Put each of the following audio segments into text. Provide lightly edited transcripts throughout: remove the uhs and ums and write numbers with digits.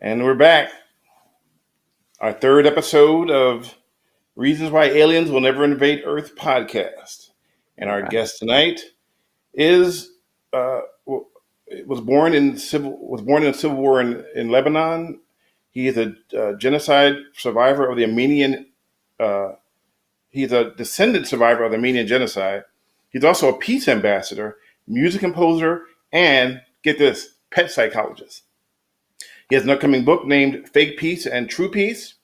And we're back. Our third episode of Reasons Why Aliens Will Never Invade Earth podcast. And our guest tonight is was born in the civil war in Lebanon. He is a genocide survivor of the Armenian. He's a descendant survivor of the Armenian genocide. He's also a peace ambassador, music composer, and get this, pet psychologist. He has an upcoming book named Fake Peace and True Peace.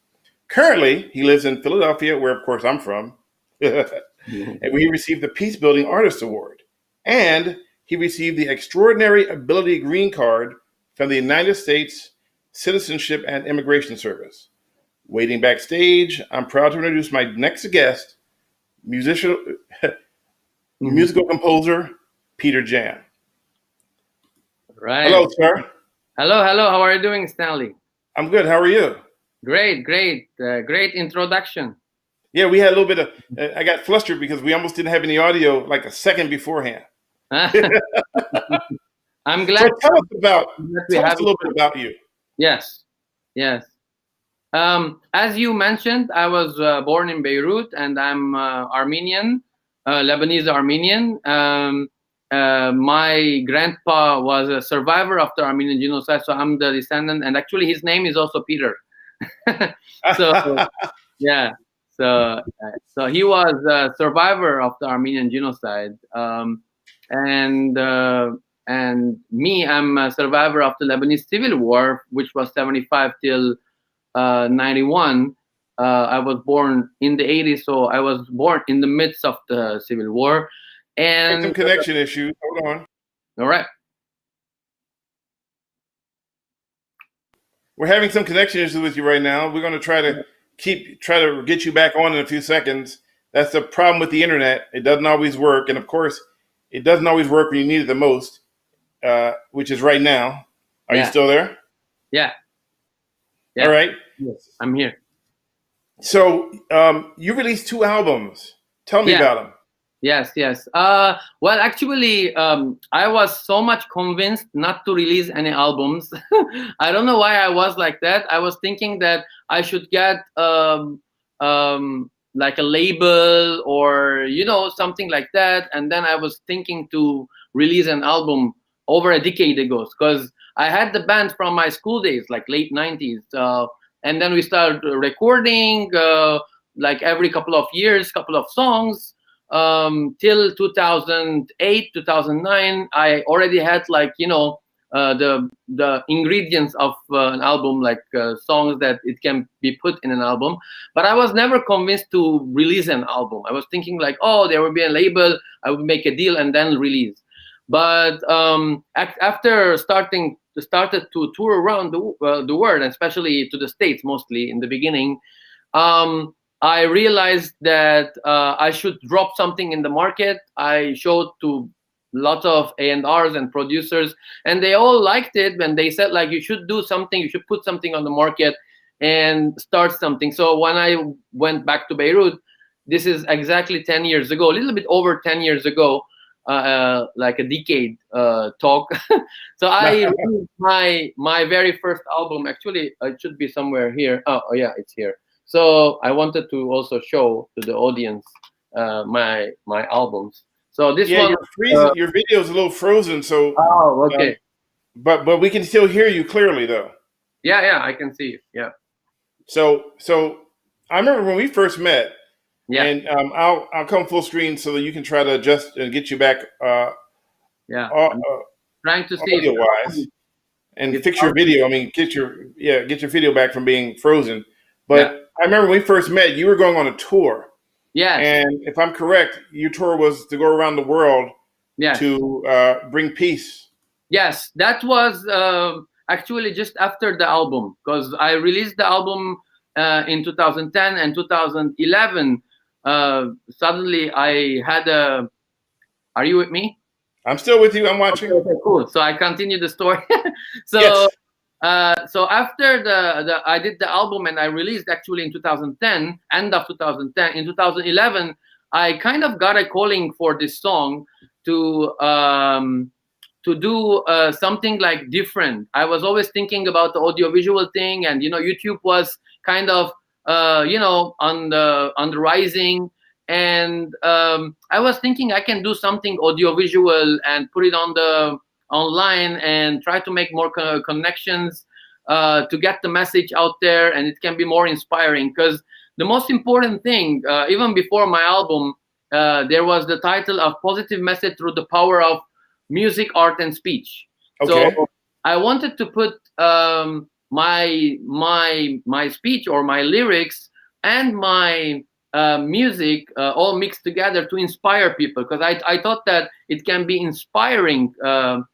Currently, he lives in Philadelphia, where, of course, I'm from, and he received the Peace Building Artist Award. And he received the Extraordinary Ability Green Card from the United States Citizenship and Immigration Service. Waiting backstage, I'm proud to introduce my next guest, musical composer, Peter Jam. Right. Hello, sir. Hello. How are you doing, Stanley? I'm good. How are you? Great. Great introduction. Yeah, we had a little bit of. I got flustered because we almost didn't have any audio like a second beforehand. I'm glad. So tell us a little bit about you. Yes. As you mentioned, I was born in Beirut, and I'm Armenian, Lebanese-Armenian. My grandpa was a survivor of the Armenian genocide, so I'm the descendant. And actually, his name is also Peter. So yeah, so he was a survivor of the Armenian genocide, and me, I'm a survivor of the Lebanese Civil War, which was 75 till 91. I was born in the 80s, so I was born in the midst of the Civil War. And some connection issues. Hold on. All right. We're having some connection issues with you right now. We're going to try to get you back on in a few seconds. That's the problem with the internet. It doesn't always work. And of course, it doesn't always work when you need it the most, which is right now. Are you still there? Yeah. All right. Yes, I'm here. So you released 2 albums. Tell me about them. Yes. Well, actually, I was so much convinced not to release any albums. I don't know why I was like that. I was thinking that I should get like a label or something like that, and then I was thinking to release an album over a decade ago, because I had the band from my school days, like late 90s, and then we started recording like every couple of years, couple of songs. Till 2008, 2009, I already had the ingredients of an album, like songs that it can be put in an album. But I was never convinced to release an album. I was thinking like, oh, there will be a label, I would make a deal and then release. But after started to tour around the world, especially to the States, mostly in the beginning, I realized that I should drop something in the market. I showed to lots of A&Rs and producers, and they all liked it. When they said, like, you should do something, you should put something on the market and start something. So when I went back to Beirut, this is exactly 10 years ago, a little bit over 10 years ago, like a decade talk. So I released my very first album. Actually, it should be somewhere here. Oh yeah, it's here. So I wanted to also show to the audience my albums. So this one, you're freezing. Your video is a little frozen. So okay. But we can still hear you clearly, though. Yeah, I can see you. Yeah. So I remember when we first met. Yeah. And I'll come full screen so that you can try to adjust and get you back. Trying to see audio wise and fix your video. I mean, get your video back from being frozen. But I remember when we first met, you were going on a tour. Yeah. And if I'm correct, your tour was to go around the world to bring peace. Yes, that was actually just after the album, because I released the album in 2010 and 2011. Suddenly I had are you with me? I'm still with you. I'm watching. Okay, cool. So I continue the story. So after I did the album and I released actually in 2010, end of 2010. In 2011, I kind of got a calling for this song to to do something like different. I was always thinking about the audiovisual thing, and YouTube was kind of on the rising, and I was thinking I can do something audiovisual and put it on the online and try to make more connections to get the message out there, and it can be more inspiring. Because the most important thing, even before my album, there was the title of Positive Message Through the Power of Music, Art, and Speech. Okay. So I wanted to put my speech or my lyrics and my music all mixed together to inspire people, because I thought that it can be inspiring to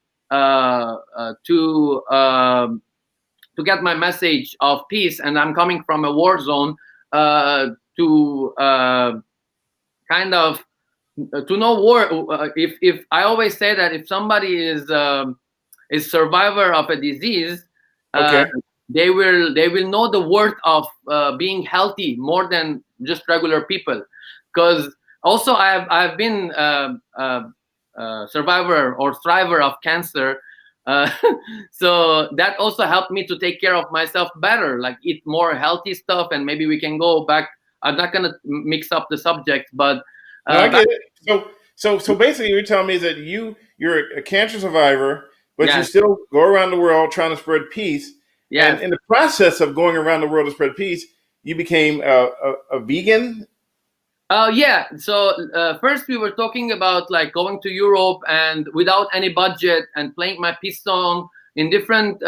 get my message of peace. And I'm coming from a war zone to kind of to know war. If I always say that if somebody is survivor of a disease, Okay. they will know the worth of being healthy more than just regular people. Because also I've been survivor or thriver of cancer. So that also helped me to take care of myself better, like eat more healthy stuff. And maybe we can go back. I'm not gonna mix up the subject, but No, I get it. So basically, you're telling me that you're a cancer survivor, but you yes, still go around the world trying to spread peace. yes. And in the process of going around the world to spread peace, you became a vegan. Yeah. So first we were talking about like going to Europe and without any budget and playing my peace song in different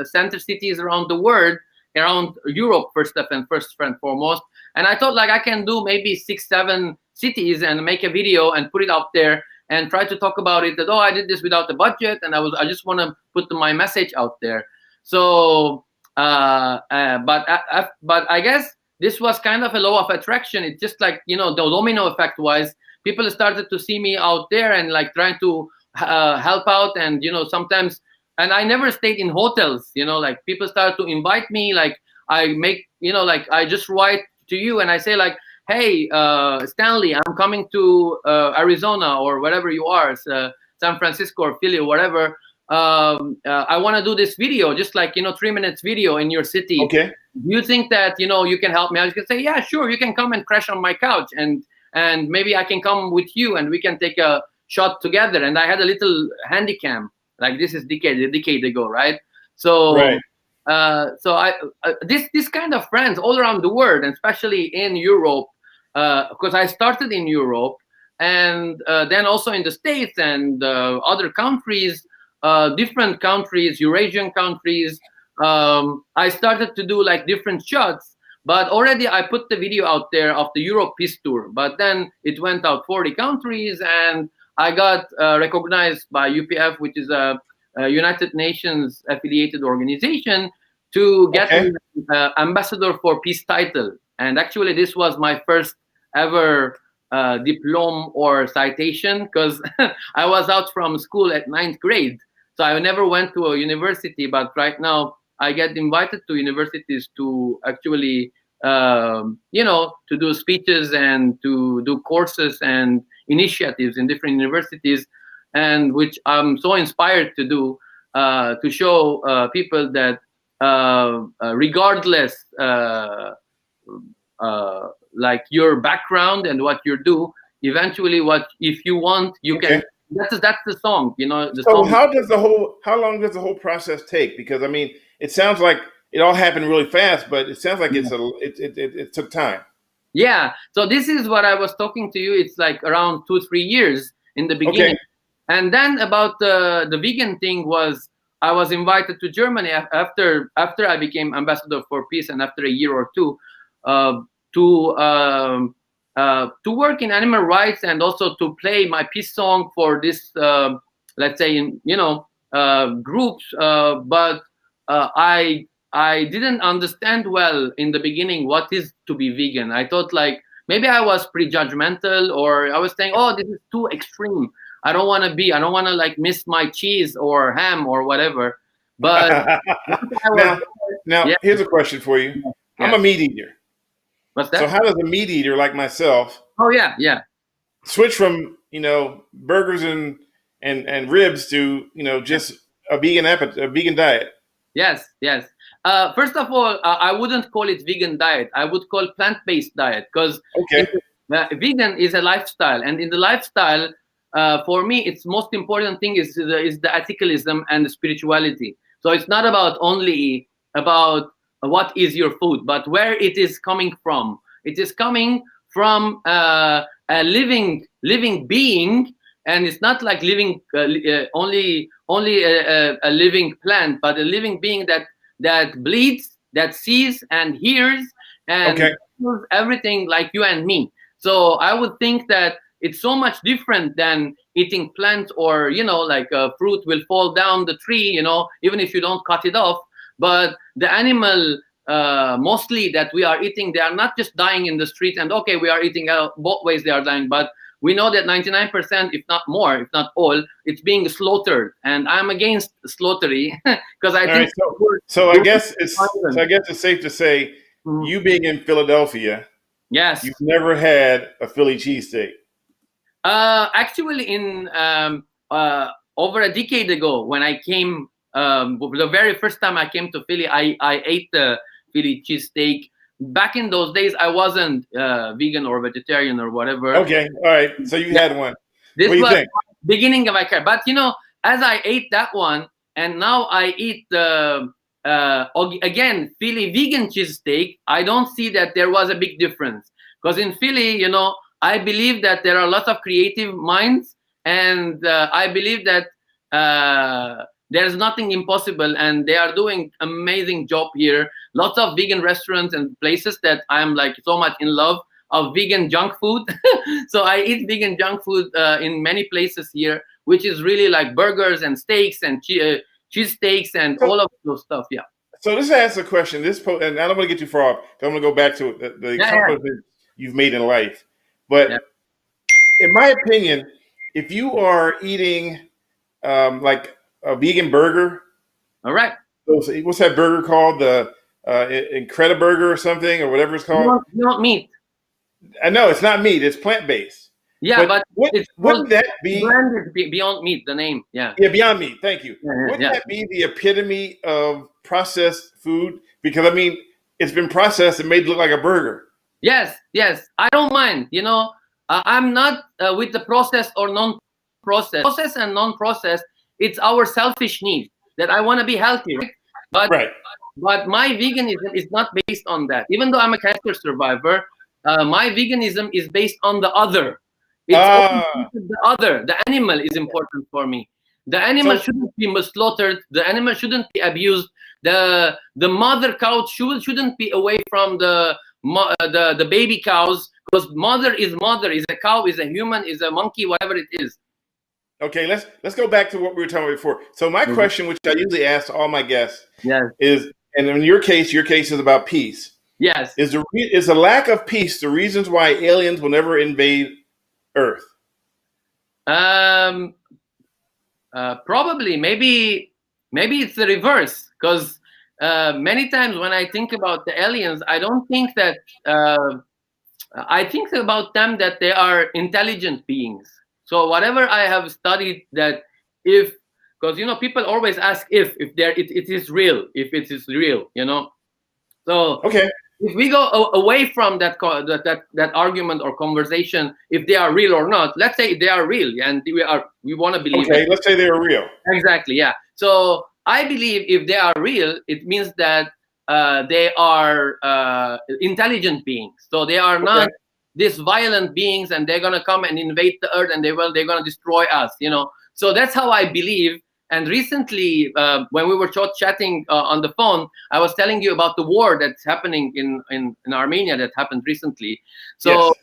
center cities around the world, around Europe first and foremost. And I thought like I can do maybe 6-7 cities and make a video and put it out there and try to talk about it. That I did this without the budget, and I just want to put my message out there. So, but I guess this was kind of a law of attraction. It's just like, the domino effect wise, people started to see me out there and like trying to help out. And, sometimes, and I never stayed in hotels, like people started to invite me. Like I make, like I just write to you and I say like, hey, Stanley, I'm coming to Arizona or wherever you are, San Francisco or Philly or whatever. I want to do this video, just like 3 minutes video in your city. Okay. Do you think that you can help me? I was gonna say, yeah, sure, you can come and crash on my couch, and maybe I can come with you and we can take a shot together. And I had a little handy cam, like this is a decade ago, right? So Right. so this kind of friends all around the world, and especially in Europe, because I started in Europe, and then also in the States and other countries, different countries, Eurasian countries. I started to do like different shots, but already I put the video out there of the Europe Peace Tour. But then it went out 40 countries, and I got recognized by UPF, which is a United Nations affiliated organization, to get an ambassador for peace title. And actually, this was my first ever diploma or citation, because I was out from school at 9th grade. So I never went to a university, but right now I get invited to universities to actually, to do speeches and to do courses and initiatives in different universities, and which I'm so inspired to do, to show people that regardless like your background and what you do, eventually if you want, you can. That's the song, the So song. how long does the whole process take? Because I mean, it sounds like it all happened really fast, but it sounds like it took time. Yeah. So this is what I was talking to you. It's like around 2-3 years in the beginning. Okay. And then about the vegan thing was, I was invited to Germany after I became ambassador for peace, and after a year or two, to work in animal rights and also to play my peace song for this, let's say, groups. But I didn't understand well in the beginning what is to be vegan. I thought like maybe I was prejudgmental, or I was saying, oh, this is too extreme. I don't want to like miss my cheese or ham or whatever. But now yeah. Here's a question for you. Yeah. I'm a meat eater. What's that? So how does a meat eater like myself Oh yeah, yeah. switch from burgers and and ribs to just a vegan diet. Yes, yes. First of all, I wouldn't call it vegan diet. I would call plant-based diet, because Okay. Vegan is a lifestyle, and in the lifestyle, for me, its most important thing is the ethicalism and the spirituality. So it's not about only about what is your food, but where it is coming from. It is coming from a living being, and it's not like living only a living plant, but a living being that bleeds, that sees and hears, and feels everything like you and me. So I would think that it's so much different than eating plants, or like a fruit will fall down the tree, even if you don't cut it off. But the animal, mostly that we are eating, they are not just dying in the street, and okay, we are eating both ways they are dying, but we know that 99%, if not more, if not all, it's being slaughtered, and I'm against slaughtery because I think. Right, so I guess it's safe to say, you being in Philadelphia, yes, you've never had a Philly cheesesteak. Actually, in over a decade ago, when I came, the very first time I came to Philly, I ate the Philly cheesesteak. Back in those days, I wasn't vegan or vegetarian or whatever. Okay, all right. So you had one. This what do you was think? Beginning of my career. But as I ate that one, and now I eat the again Philly vegan cheesesteak, I don't see that there was a big difference. Because in Philly, I believe that there are lots of creative minds, and I believe that there's nothing impossible, and they are doing amazing job here. Lots of vegan restaurants and places that I'm like so much in love of vegan junk food. So I eat vegan junk food in many places here, which is really like burgers and steaks and cheese steaks and all of those stuff. Yeah. So this asks a question. And I don't want to get too far off. I'm going to go back to the accomplishments you've made in life. But in my opinion, if you are eating like a vegan burger, all right. What's that burger called? The Incrediburger or something, or whatever it's called. Not meat. I know it's not meat; it's plant-based. Yeah, but wouldn't that be Beyond Meat? The name, yeah, Beyond Meat. Thank you. Wouldn't that be the epitome of processed food? Because I mean, it's been processed and made to look like a burger. Yes, I don't mind. I'm not with the processed or non-processed. Processed and non-processed, it's our selfish need that I want to be healthy, right? But my veganism is not based on that. Even though I'm a cancer survivor, my veganism is based on the other. It's the other. The animal is important for me. The animal shouldn't be slaughtered. The animal shouldn't be abused. The mother cow shouldn't be away from the baby cows, because mother is a cow, is a human, is a monkey, whatever it is. Okay, let's go back to what we were talking about before. So my question, which I usually ask all my guests, is, and in your case is about peace. Yes. Is the lack of peace the reasons why aliens will never invade Earth? Probably. Maybe it's the reverse, because many times when I think about the aliens, I don't think that I think about them that they are intelligent beings. So whatever I have studied, that because people always ask if it is real, if it is real, So okay, if we go away from that argument or conversation, if they are real or not, let's say they are real, and we want to believe. Okay, let's say they are real. Exactly, yeah. So I believe if they are real, it means that they are intelligent beings. So they are not these violent beings, and they're gonna come and invade the earth, and they're gonna destroy us. So that's how I believe. And recently, when we were chatting on the phone, I was telling you about the war that's happening in Armenia that happened recently. So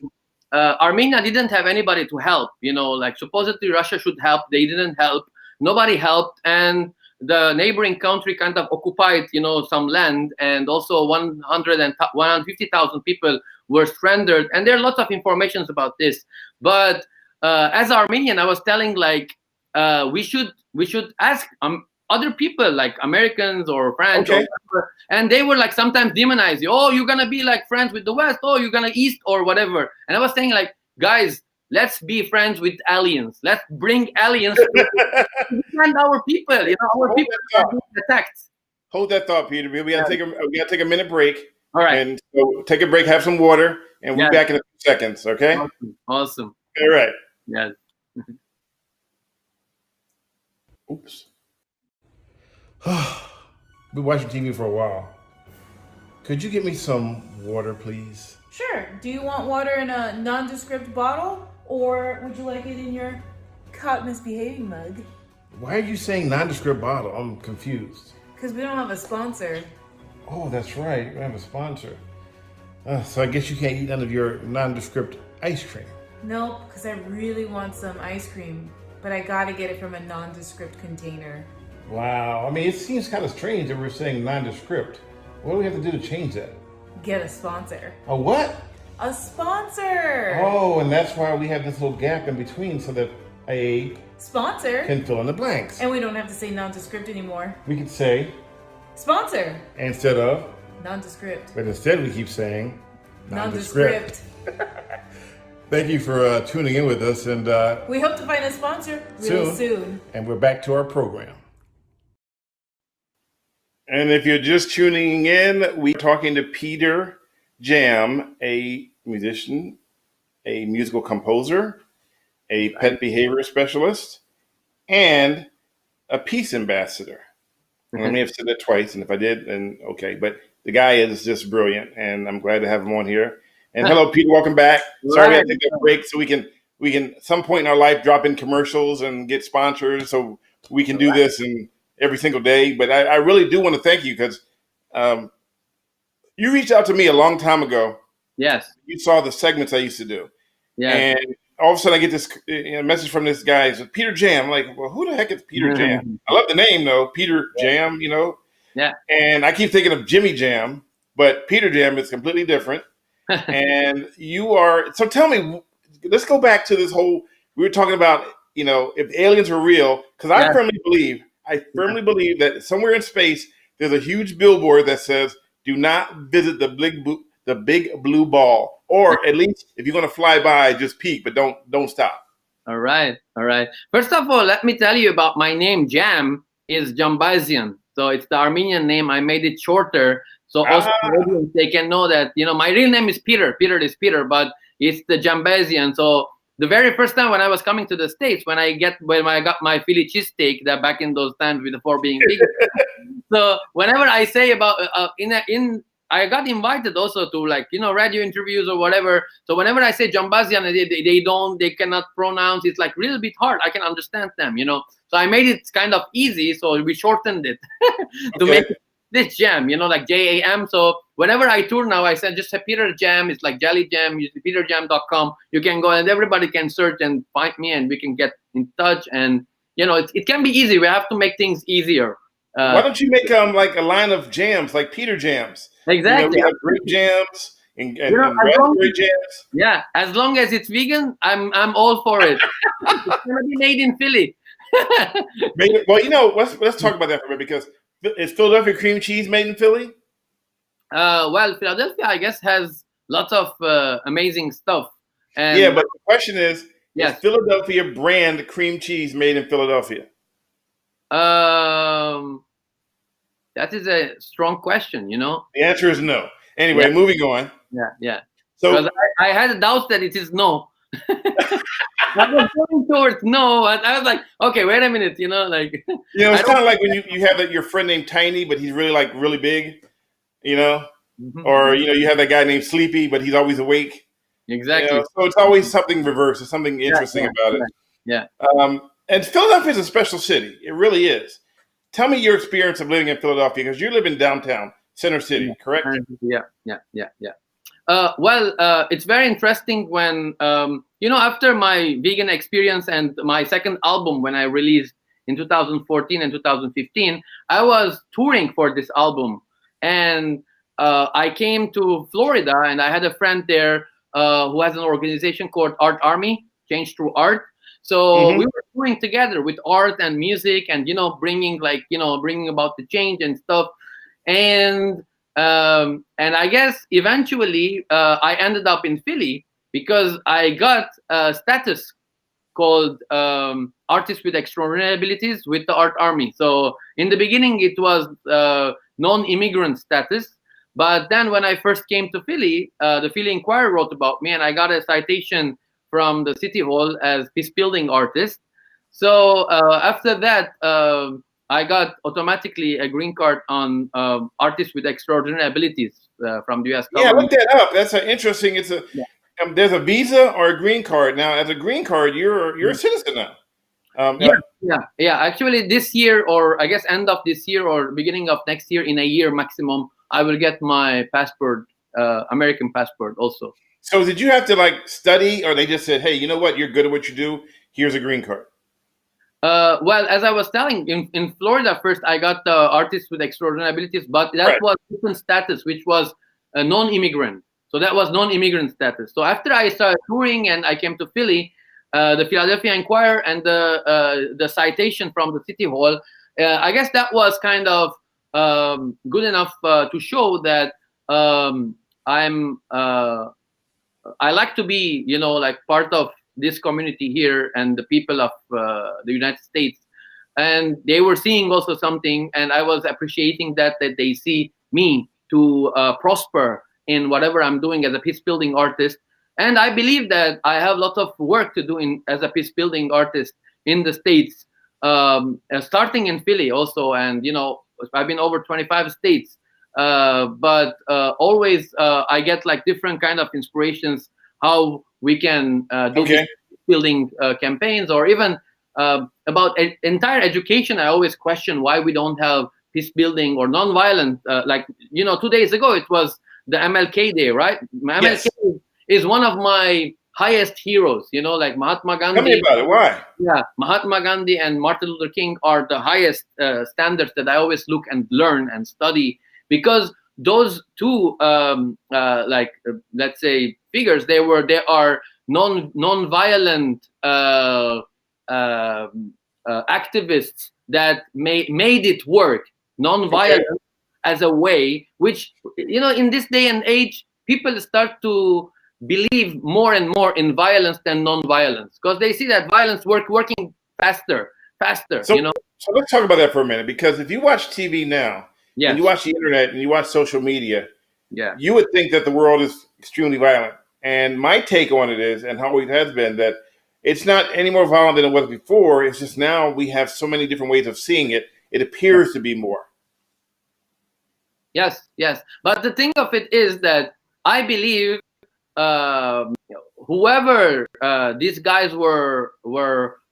Armenia didn't have anybody to help. Like supposedly Russia should help. They didn't help. Nobody helped. And the neighboring country kind of occupied, some land, and also 150,000 people were stranded. And there are lots of informations about this. But as Armenian, I was telling we should ask other people like Americans or French, or whatever, and they were like sometimes demonize you. Oh, you're gonna be like friends with the West. Oh, you're gonna East or whatever. And I was saying guys, let's be friends with aliens. Let's bring aliens to defend our people. You know, our people are being attacked. Hold that thought, Peter. We gotta take a minute break. All right. And so take a break, have some water, and we'll be back in a few seconds. Okay. Awesome. All right. Yes. Oops. Been watching TV for a while. Could you get me some water, please? Sure. Do you want water in a nondescript bottle, or would you like it in your caught misbehaving mug? Why are you saying nondescript bottle? I'm confused. Because we don't have a sponsor. Oh, that's right. We have a sponsor. So I guess you can't eat none of your nondescript ice cream. Nope, because I really want some ice cream, but I gotta get it from a nondescript container. Wow. I mean, it seems kind of strange that we're saying nondescript. What do we have to do to change that? Get a sponsor. A what? A sponsor! Oh, and that's why we have this little gap in between so that a sponsor can fill in the blanks. And we don't have to say nondescript anymore. We could say sponsor instead of nondescript. But instead we keep saying nondescript. Thank you for tuning in with us, and we hope to find a sponsor real soon. And we're back to our program. And if you're just tuning in, we're talking to Peter Jam, a musician, a musical composer, a pet behavior specialist, and a peace ambassador. I may have said that twice, and if I did, then okay. But the guy is just brilliant, and I'm glad to have him on here. And hello, Peter, welcome back. Sorry we had to take that break so we can at some point in our life drop in commercials and get sponsors so we can do this and every single day. But I really do want to thank you because you reached out to me a long time ago. Yes. You saw the segments I used to do. Yeah. And all of a sudden I get this message from this guy. He says, Peter Jam. I'm like, well, who the heck is Peter Jam? I love the name, though. Peter Jam, you know. Yeah. And I keep thinking of Jimmy Jam, but Peter Jam is completely different. And you are, so tell me, let's go back to this whole, we were talking about, you know, if aliens were real, because I firmly believe that somewhere in space, there's a huge billboard that says, do not visit the big blue ball, or at least if you're going to fly by, just peek, but don't stop. All right. First of all, let me tell you about my name. Jam is Jambazian, so it's the Armenian name. I made it shorter, so also they can know that, you know, my real name is Peter. Peter is Peter, but it's the Jambazian. So the very first time when I was coming to the States, when I got my Philly cheesesteak, that back in those times before being big. So whenever I say about I got invited also to, like, you know, radio interviews or whatever. So whenever I say Jambazian, they cannot pronounce. It's like really bit hard. I can understand them, you know. So I made it kind of easy. So we shortened it to make this Jam, you know, like JAM. So whenever I tour now, I said just say Peter Jam. It's like Jelly Jam. Use peterjam.com. You can go and everybody can search and find me, and we can get in touch. And you know, it can be easy. We have to make things easier. Why don't you make like a line of jams, like Peter Jams? Exactly. You know, we have grape jams and raspberry jams. Yeah, as long as it's vegan, I'm all for it. It's gonna be made in Philly. Well, you know, let's talk about that for a minute, because is Philadelphia cream cheese made in Philly? Well, Philadelphia, I guess, has lots of amazing stuff. And yeah, but the question is Philadelphia brand cream cheese made in Philadelphia? That is a strong question, you know. The answer is no. Anyway, moving on. Yeah. So I had a doubt that it is no. I was going towards no, and I was like, okay, wait a minute, you know, like. You know, it's kind of like when you have your friend named Tiny, but he's really big, you know, or you know, you have that guy named Sleepy, but he's always awake. Exactly. You know? So it's always something reverse. There's something interesting about it. Yeah. And Philadelphia is a special city. It really is. Tell me your experience of living in Philadelphia, because you live in downtown, Center City, correct? Yeah. Well, it's very interesting when, you know, after my vegan experience and my second album, when I released in 2014 and 2015, I was touring for this album. And I came to Florida, and I had a friend there who has an organization called Art Army, Change Through Art. So we were touring together with art and music, and you know, bringing about the change and stuff. And I guess eventually I ended up in Philly, because I got a status called Artist with Extraordinary Abilities with the Art Army. So in the beginning, it was non-immigrant status. But then when I first came to Philly, the Philly Inquirer wrote about me, and I got a citation from the City Hall as peace building artist. So after that, I got automatically a green card on Artist with Extraordinary Abilities from the U.S. Yeah, government. look that up. That's an interesting. It's a there's a visa or a green card now. As a green card, you're a citizen now. Yeah. Actually, this year, or I guess end of this year or beginning of next year, in a year maximum, I will get my passport, American passport also. So did you have to like study, or they just said, "Hey, you know what? You're good at what you do. Here's a green card." Well, as I was telling, in Florida first, I got the Artist with Extraordinary Abilities, but that was different status, which was a non-immigrant. So that was non-immigrant status. So after I started touring and I came to Philly, the Philadelphia Inquirer and the citation from the City Hall, I guess that was kind of good enough to show that I like to be, like part of this community here and the people of the United States. And they were seeing also something, and I was appreciating that they see me to prosper in whatever I'm doing as a peace building artist. And I believe that I have a lot of work to do as a peace building artist in the States, starting in Philly also. And, I've been over 25 states, but always I get like different kind of inspirations, how we can do peace building campaigns, or even about entire education. I always question why we don't have peace building or non-violent. 2 days ago, it was the MLK Day, right? Yes. MLK is one of my highest heroes, like Mahatma Gandhi. Tell me about it. Why? Yeah, Mahatma Gandhi and Martin Luther King are the highest standards that I always look and learn and study, because those two, let's say, figures, they are non-violent activists that made it work. Non-violent as a way, which, in this day and age, people start to believe more and more in violence than non-violence, because they see that violence working faster. So let's talk about that for a minute, because if you watch TV now, and you watch the internet and you watch social media, you would think that the world is extremely violent. And my take on it is, and how it always has been, that it's not any more violent than it was before. It's just now we have so many different ways of seeing it. It appears to be more. Yes. But the thing of it is that I believe whoever these guys were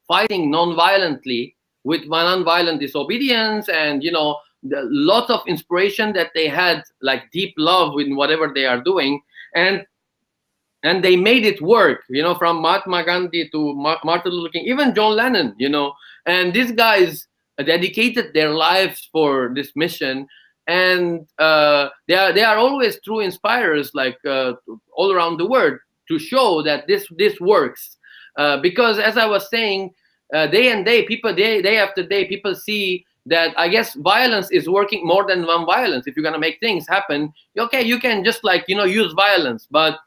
fighting non-violently with non-violent disobedience, and the lot of inspiration that they had, like deep love in whatever they are doing, and they made it work, from Mahatma Gandhi to Martin Luther King, even John Lennon, and these guys dedicated their lives for this mission. And they are always true inspirers, like all around the world, to show that this works. Because as I was saying, day after day, people see that, I guess, violence is working more than non-violence. If you're gonna make things happen, you can just use violence, but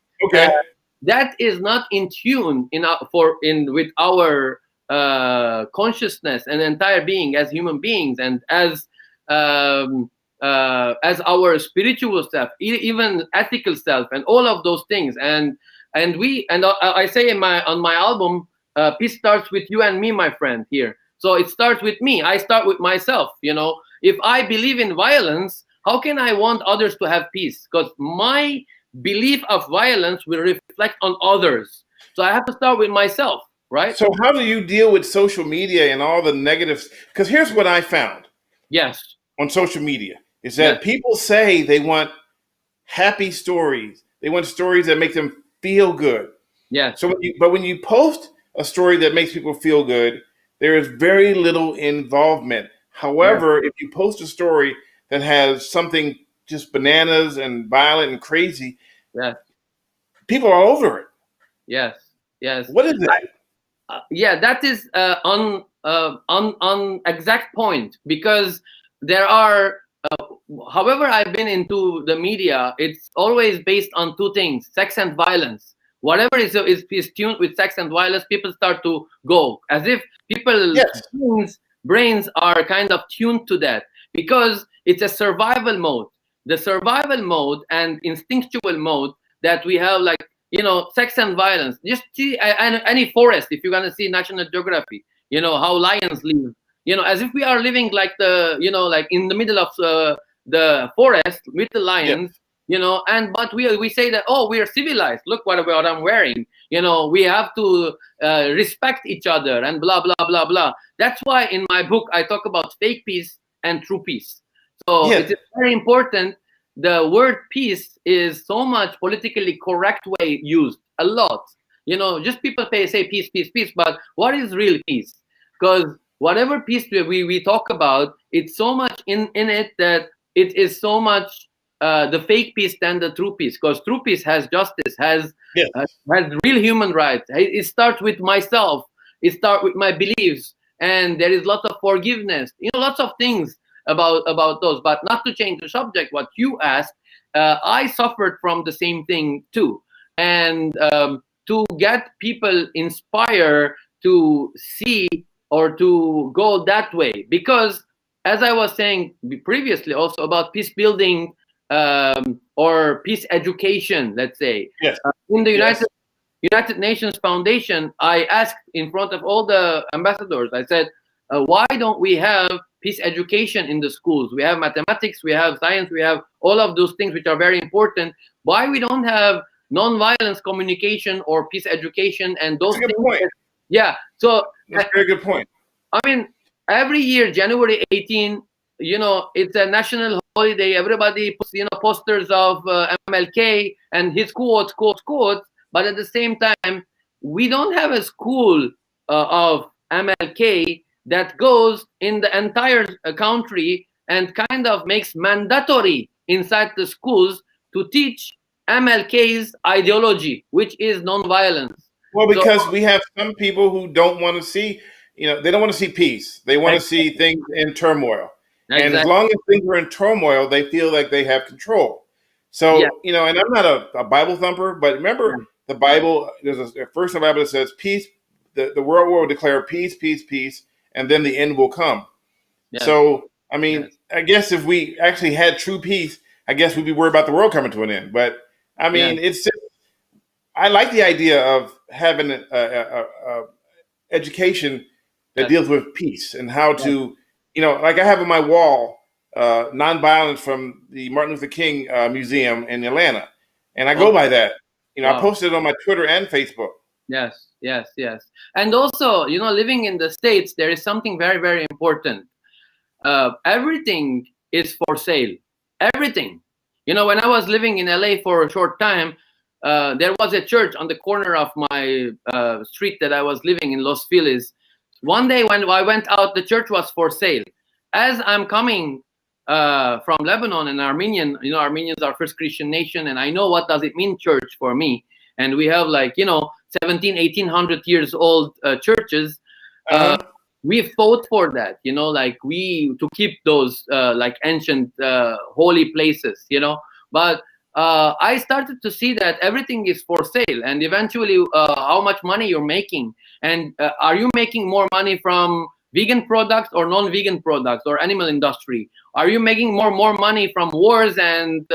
that is not in tune with our consciousness and entire being as human beings, and as our spiritual self, even ethical self, and all of those things. And I say on my album, peace starts with you and me, my friend, here. So it starts with me. I start with myself. If I believe in violence, how can I want others to have peace? Because my belief of violence will reflect on others. So I have to start with myself, right? So how do you deal with social media and all the negatives? Because here's what I found. Yes. On social media is that people say they want happy stories. They want stories that make them feel good. Yeah. So when you post a story that makes people feel good, there is very little involvement. However, if you post a story that has something just bananas and violent and crazy, people are all over it. Yes. What is that? That is on exact point, because there are, however I've been into the media, it's always based on two things: sex and violence. whatever is tuned with sex and violence, people start to go as if people's Yes. brains are kind of tuned to that, because it's a survival mode. The survival mode and instinctual mode that we have, like, sex and violence. Just see any forest, if you're gonna see National Geography, how lions live, as if we are living like like in the middle of the forest with the lions. But we say that, oh, we are civilized, look what I'm wearing, we have to respect each other and blah blah blah blah. That's why in my book I talk about fake peace and true peace. So it is very important. The word peace is so much politically correct way used a lot. Just people say peace, peace, peace, but what is real peace? Because whatever peace we talk about, it's so much in it that it is so much the fake peace than the true peace. Because true peace has justice, has real human rights. It starts with myself. It starts with my beliefs, and there is lots of forgiveness. Lots of things about those. But not to change the subject, what you asked, I suffered from the same thing too. And to get people inspired to see or to go that way, because as I was saying previously also about peace building or peace education, let's say, in the United Nations Foundation, I asked in front of all the ambassadors, I said, why don't we have peace education in the schools? We have mathematics, we have science, we have all of those things which are very important. Why we don't have non-violence communication or peace education and those That's a things? good point. Yeah. So that's a very good point. I mean, every year, January 18, it's a national holiday. Everybody puts, posters of MLK and his quotes. But at the same time, we don't have a school of MLK that goes in the entire country and kind of makes mandatory inside the schools to teach MLK's ideology, which is nonviolence. Well, because we have some people who don't want to see, they don't want to see peace. They want to see things in turmoil. Exactly. And as long as things are in turmoil, they feel like they have control. So, and I'm not a Bible thumper, but remember the Bible, there's a verse in the Bible that says peace, the world will declare peace, peace, peace, and then the end will come. Yes. So, I mean, I guess if we actually had true peace, I guess we'd be worried about the world coming to an end. But I mean, it's just, I like the idea of having a education that deals with peace and how to, like I have on my wall, nonviolence from the Martin Luther King Museum in Atlanta. And I go by that. I posted it on my Twitter and Facebook. Yes. And also, living in the States, there is something very, very important. Everything is for sale. Everything. When I was living in LA for a short time, there was a church on the corner of my street that I was living in Los Feliz. One day when I went out, the church was for sale. As I'm coming from Lebanon and Armenian, Armenians are first Christian nation, and I know what does it mean church for me. And we have 1800 years old churches. We fought for that, to keep those ancient holy places, but I started to see that everything is for sale, and eventually how much money you're making, and are you making more money from vegan products or non-vegan products or animal industry? Are you making more money from wars and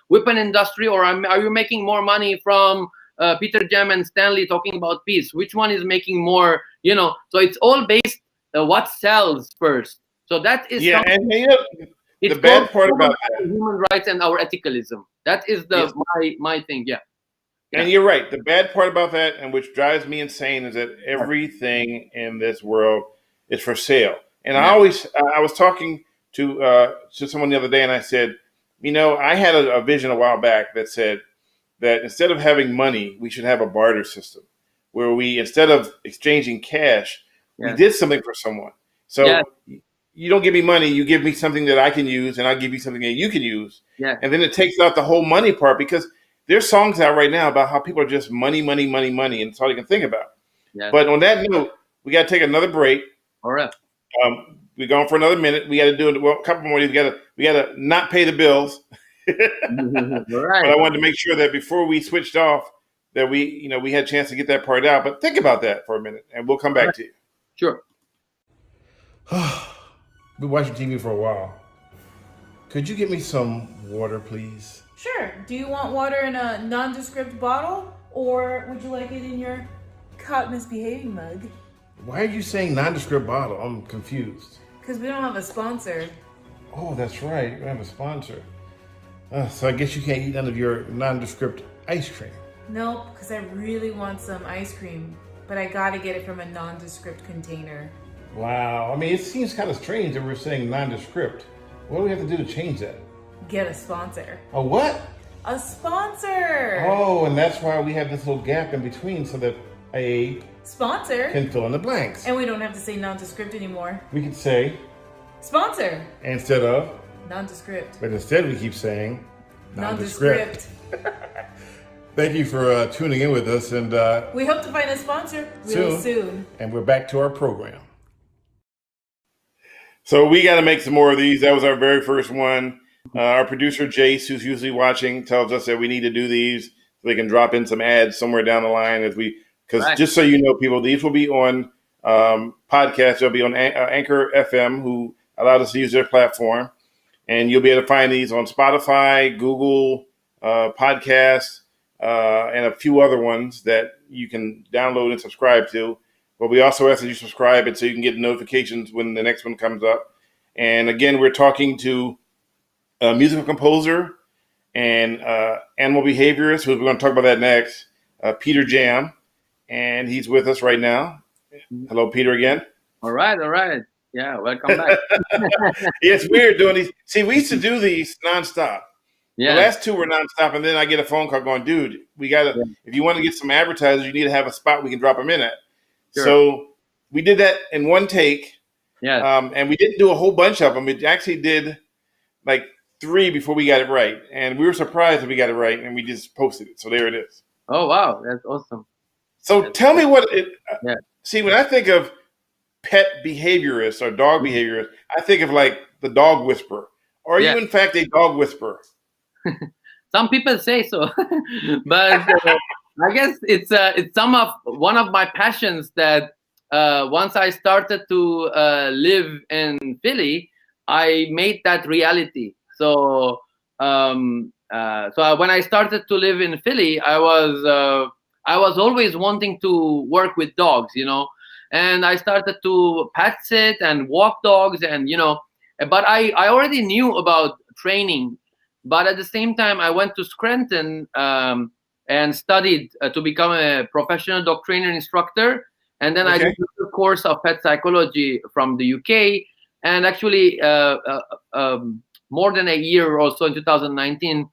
weapon industry, or are you making more money from Peter Jam and Stanley talking about peace? Which one is making more? So it's all based what sells first. So that is and the bad part about that, human rights and our ethicalism. That is my thing. Yeah. And you're right. The bad part about that, and which drives me insane, is that everything in this world is for sale. And I was talking to someone the other day, and I said, I had a vision a while back that said that instead of having money, we should have a barter system where we, instead of exchanging cash, we did something for someone. So you don't give me money, you give me something that I can use, and I'll give you something that you can use. And then it takes out the whole money part, because there's songs out right now about how people are just money, money, money, money, and it's all you can think about. But on that note, we got to take another break. All right. We're going for another minute. We got to do a couple more. We got to not pay the bills. Right. But I wanted to make sure that before we switched off, that we had a chance to get that part out. But think about that for a minute, and we'll come back to you. Sure. Been watching TV for a while. Could you get me some water, please? Sure. Do you want water in a nondescript bottle, or would you like it in your caught misbehaving mug? Why are you saying nondescript bottle? I'm confused. Because we don't have a sponsor. Oh, that's right. We have a sponsor. So I guess you can't eat none of your nondescript ice cream. Nope, because I really want some ice cream, but I gotta get it from a nondescript container. Wow. I mean, it seems kind of strange that we're saying nondescript. What do we have to do to change that? Get a sponsor. A what? A sponsor! Oh, and that's why we have this little gap in between so that a Sponsor? can fill in the blanks. And we don't have to say nondescript anymore. We could say Sponsor! instead of, Nondescript. but instead we keep saying nondescript. Nondescript. Thank you for tuning in with us, and We hope to find a sponsor real soon. And we're back to our program. So we got to make some more of these. That was our very first one. Our producer, Jace, who's usually watching, tells us that we need to do these so we can drop in some ads somewhere down the line because just so you know, people, these will be on podcasts. They'll be on Anchor FM, who allowed us to use their platform. And you'll be able to find these on Spotify, Google Podcasts, and a few other ones that you can download and subscribe to. But we also ask that you subscribe it so you can get notifications when the next one comes up. And again, we're talking to a musical composer and animal behaviorist, who we're going to talk about that next, Peter Jam. And he's with us right now. Hello, Peter, again. All right. Yeah, welcome back. Yeah, it's weird doing these. See, we used to do these nonstop. Yeah. The last two were nonstop, and then I get a phone call going, dude, we got to, if you want to get some advertisers, you need to have a spot we can drop them in at. Sure. So we did that in one take. Yeah. And we didn't do a whole bunch of them. We actually did like 3 before we got it right. And we were surprised that we got it right, and we just posted it. So there it is. Oh, wow. That's awesome. So tell me what it see, when I think of pet behaviorist or dog behaviorist, I think of like the dog whisperer. Are you in fact a dog whisperer? Some people say so, but I guess it's one of my passions that once I started to live in Philly, I made that reality. So when I started to live in Philly, I was always wanting to work with dogs, and I started to pet sit and walk dogs, and but I already knew about training. But at the same time, I went to Scranton and studied to become a professional dog trainer instructor. And then I did a course of pet psychology from the UK. And actually, more than a year or so in 2019,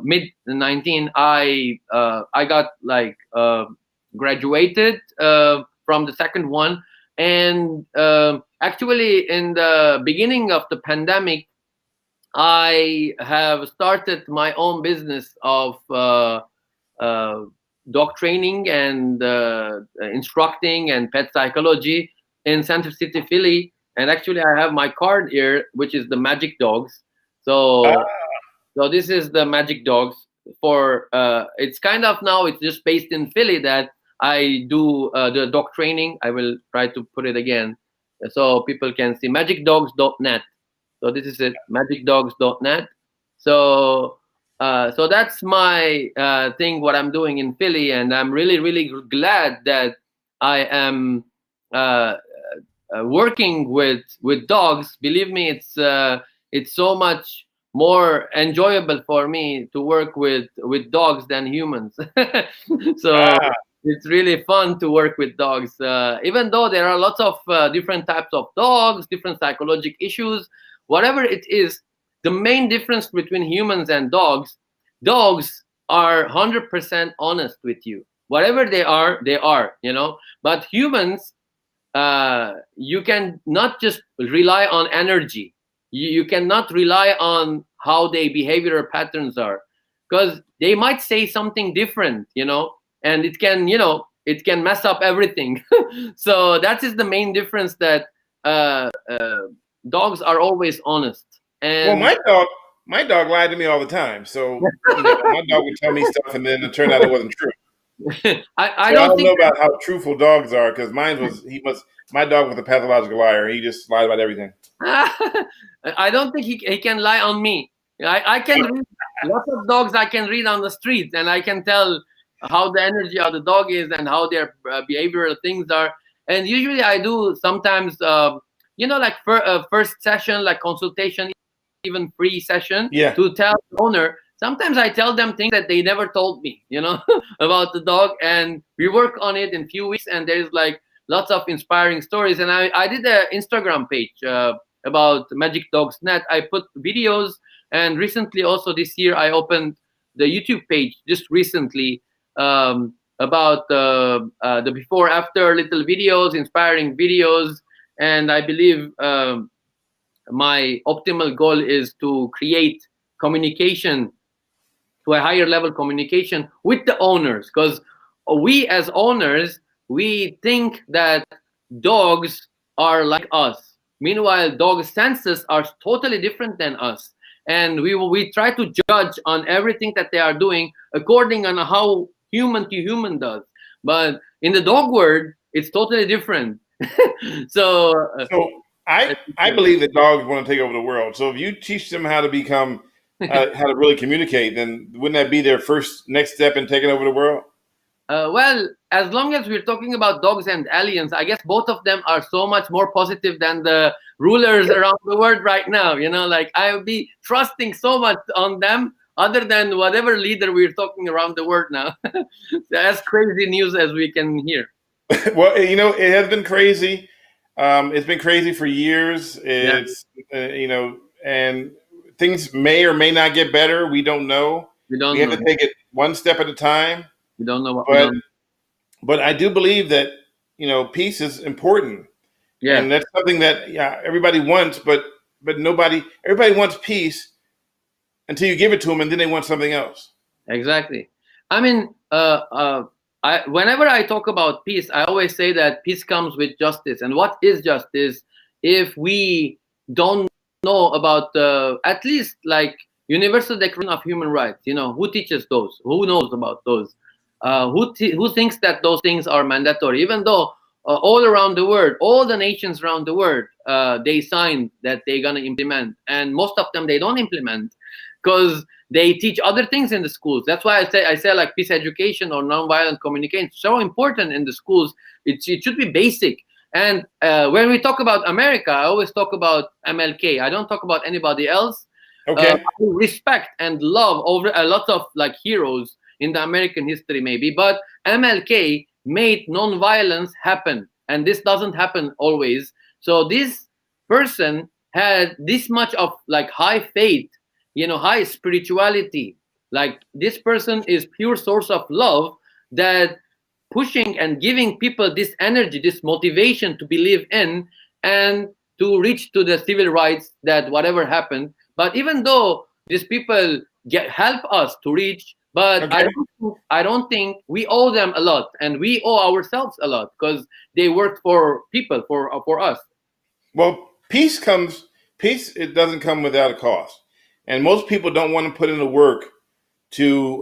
mid-19, I got graduated from the second one. And actually, in the beginning of the pandemic, I have started my own business of dog training and instructing and pet psychology in Center City, Philly. And actually, I have my card here, which is the Magic Dogs. So this is the Magic Dogs. For it's kind of now it's just based in Philly that I do the dog training. I will try to put it again so people can see magicdogs.net. So this is it, magicdogs.net. So that's my thing, what I'm doing in Philly, and I'm really, really glad that I am working with dogs. Believe me, it's so much more enjoyable for me to work with dogs than humans. So it's really fun to work with dogs, even though there are lots of different types of dogs, different psychological issues. Whatever it is, the main difference between humans and dogs are 100% honest with you. Whatever they are, But humans, you can not just rely on energy. You cannot rely on how their behavioral patterns are, because they might say something different, and it can mess up everything. So that is the main difference, that dogs are always honest. And my dog lied to me all the time. So my dog would tell me stuff, and then it turned out it wasn't true. I So I don't don't know think about how truthful dogs are, because my dog was a pathological liar. He just lied about everything. I don't think he can lie on me. I can read lots of dogs. I can read on the street, and I can tell how the energy of the dog is and how their behavioral things are. And usually, I do sometimes, like first session, like consultation, even free session Yeah. to tell the owner. Sometimes I tell them things that they never told me, about the dog, and we work on it in a few weeks. And there's like lots of inspiring stories. And I did an Instagram page about Magic Dogs Net. I put videos, and recently also this year I opened the YouTube page just recently about the before after little videos, inspiring videos. And I believe my optimal goal is to create communication, to a higher level communication with the owners, because we as owners, we think that dogs are like us. Meanwhile, dog senses are totally different than us, and we try to judge on everything that they are doing according on how human to human does. But in the dog world, it's totally different. So So I believe that dogs want to take over the world. So if you teach them how to become how to really communicate, then wouldn't that be their first next step in taking over the world? well, as long as we're talking about dogs and aliens, I guess both of them are so much more positive than the rulers around the world right now. Like I would be trusting so much on them other than whatever leader we're talking around the world now. As crazy news as we can hear. Well, it has been crazy. It's been crazy for years. It's and things may or may not get better. We don't know. We don't We have know. to take it one step at a time. We don't know what we don't know. But I do believe that peace is important, and that's something that everybody wants. But everybody wants peace until you give it to them, and then they want something else. Exactly. I mean, whenever I talk about peace, I always say that peace comes with justice. And what is justice? If we don't know about at least like Universal Declaration of Human Rights, who teaches those? Who knows about those? Who thinks that those things are mandatory? Even though all around the world, all the nations around the world, they signed that they're gonna implement, and most of them they don't implement because they teach other things in the schools. That's why I say like peace education or nonviolent communication is so important in the schools. It should be basic. And when we talk about America, I always talk about MLK. I don't talk about anybody else. Okay. I respect and love over a lot of like heroes in the American history maybe, but MLK made nonviolence happen, and this doesn't happen always. So this person had this much of like high faith, high spirituality. Like this person is pure source of love that pushing and giving people this energy, this motivation to believe in and to reach to the civil rights that whatever happened. But even though these people help us to reach, but Okay. I don't think we owe them a lot, and we owe ourselves a lot because they worked for people, for us. Well, peace, it doesn't come without a cost. And most people don't want to put in the work to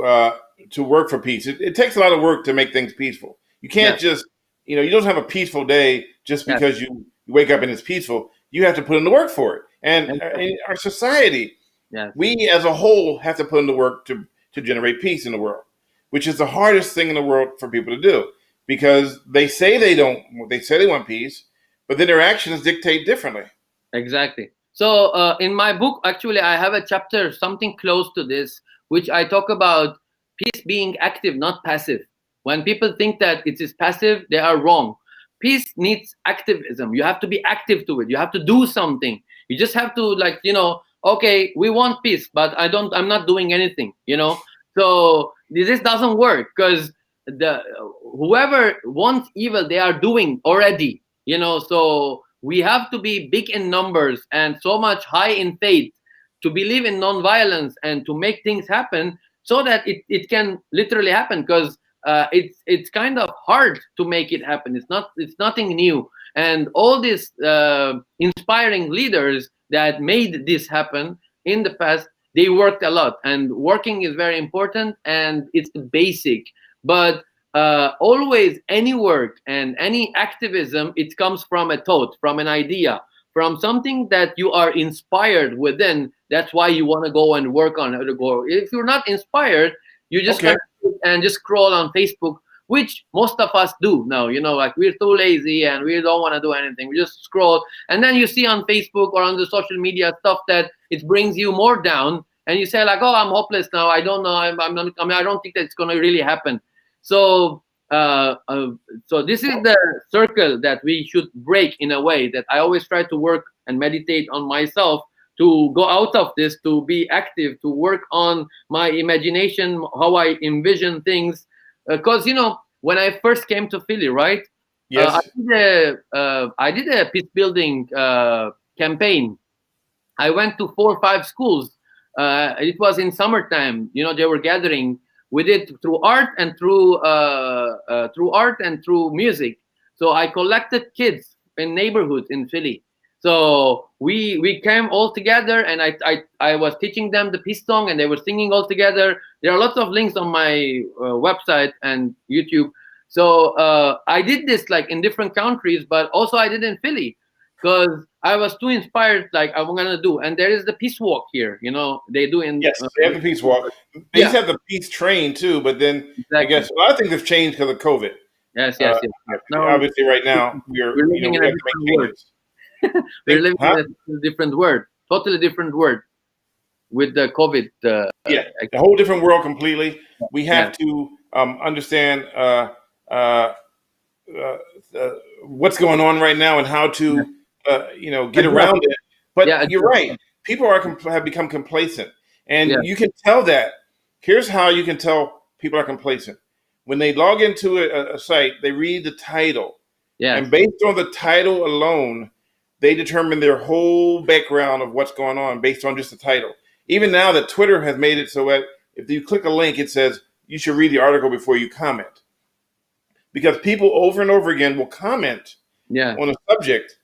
work for peace. It takes a lot of work to make things peaceful. You can't just, you don't have a peaceful day just because you wake up and it's peaceful. You have to put in the work for it. And in our society, we as a whole have to put in the work to generate peace in the world, which is the hardest thing in the world for people to do, because they say they want peace, but then their actions dictate differently. Exactly. So in my book, actually, I have a chapter, something close to this, which I talk about peace being active, not passive. When people think that it is passive, they are wrong. Peace needs activism. You have to be active to it. You have to do something. You just have to okay, we want peace, but I'm not doing anything, So this doesn't work because whoever wants evil, they are doing already, So we have to be big in numbers and so much high in faith to believe in nonviolence and to make things happen so that it can literally happen, because it's kind of hard to make it happen. It's nothing new. And all these inspiring leaders that made this happen in the past, they worked a lot, and working is very important and it's basic. But always any work and any activism, it comes from a thought, from an idea, from something that you are inspired within. That's why you want to go and work on it. If you're not inspired, you just Okay. and just scroll on Facebook, which most of us do now. Like we're too lazy and we don't want to do anything. We just scroll, and then you see on Facebook or on the social media stuff that it brings you more down, and you say like, "Oh, I'm hopeless now. I don't know. I'm not, I mean, I don't think that's going to really happen." So, so this is the circle that we should break in a way that I always try to work and meditate on myself to go out of this, to be active, to work on my imagination, how I envision things. Because when I first came to Philly, right? Yes. I did a peace building campaign. I went to 4 or 5 schools. It was in summertime. They were gathering. We did through art and through music. So I collected kids in neighborhoods in Philly. So we came all together, and I was teaching them the peace song, and they were singing all together. There are lots of links on my website and YouTube. So I did this like in different countries, but also I did in Philly because I was too inspired. Like I'm gonna do, and there is the peace walk here. They do in Yes, they have the peace walk. They used to have the peace train too, but then I guess a lot of things have changed because of COVID. Yes. No, Obviously, right now we're living in a different world. We're living in a different world, totally different world with the COVID. A whole different world completely. We have to understand what's going on right now and how to get around it. But you're right. People have become complacent, and you can tell that. Here's how you can tell people are complacent. When they log into a site, they read the title, and based on the title alone, they determine their whole background of what's going on based on just the title. Even now that Twitter has made it so that if you click a link, it says you should read the article before you comment. Because people over and over again will comment on a subject,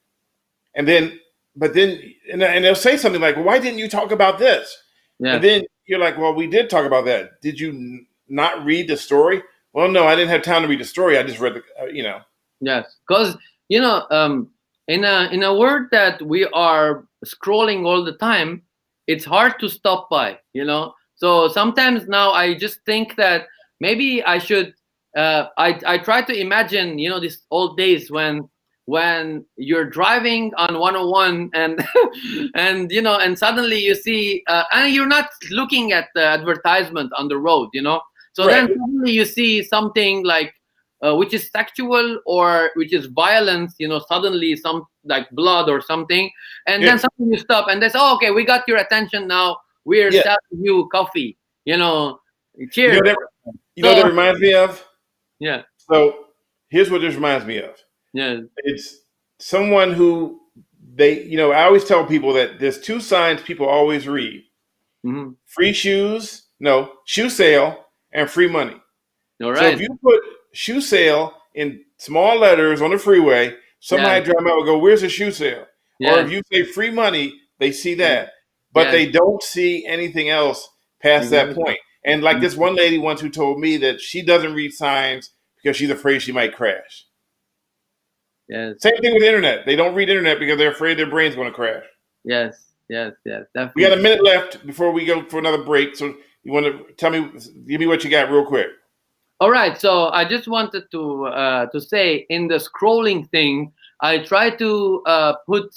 and then they'll say something like, "Well, why didn't you talk about this?" And then you're like, "Well, we did talk about that. Did you not read the story?" Well, no, I didn't have time to read the story. I just read the, Yes, because in a world that we are scrolling all the time, it's hard to stop by. So sometimes now I just think that maybe I should. I try to imagine, these old days when you're driving on 101 and and suddenly you see and you're not looking at the advertisement on the road, So then suddenly you see something like which is sexual or which is violence, suddenly some like blood or something, and then suddenly you stop and they say, "Oh, okay, we got your attention now. We're selling you coffee." Cheers. You know what that reminds me of? Yeah. So here's what this reminds me of. Yeah. It's someone who I always tell people that there's 2 signs people always read. Mm-hmm. Free shoes, shoe sale, and free money. All right. So if you put shoe sale in small letters on the freeway, somebody driving out will go, "Where's the shoe sale?" Or if you say free money, they see that. But they don't see anything else past that point. And like this one lady once who told me that she doesn't read signs because she's afraid she might crash. Yes. Same thing with the internet. They don't read internet because they're afraid their brain's going to crash. Yes. Definitely. We got a minute left before we go for another break. So you want to give me what you got real quick. All right. So I just wanted to say in the scrolling thing, I try to put,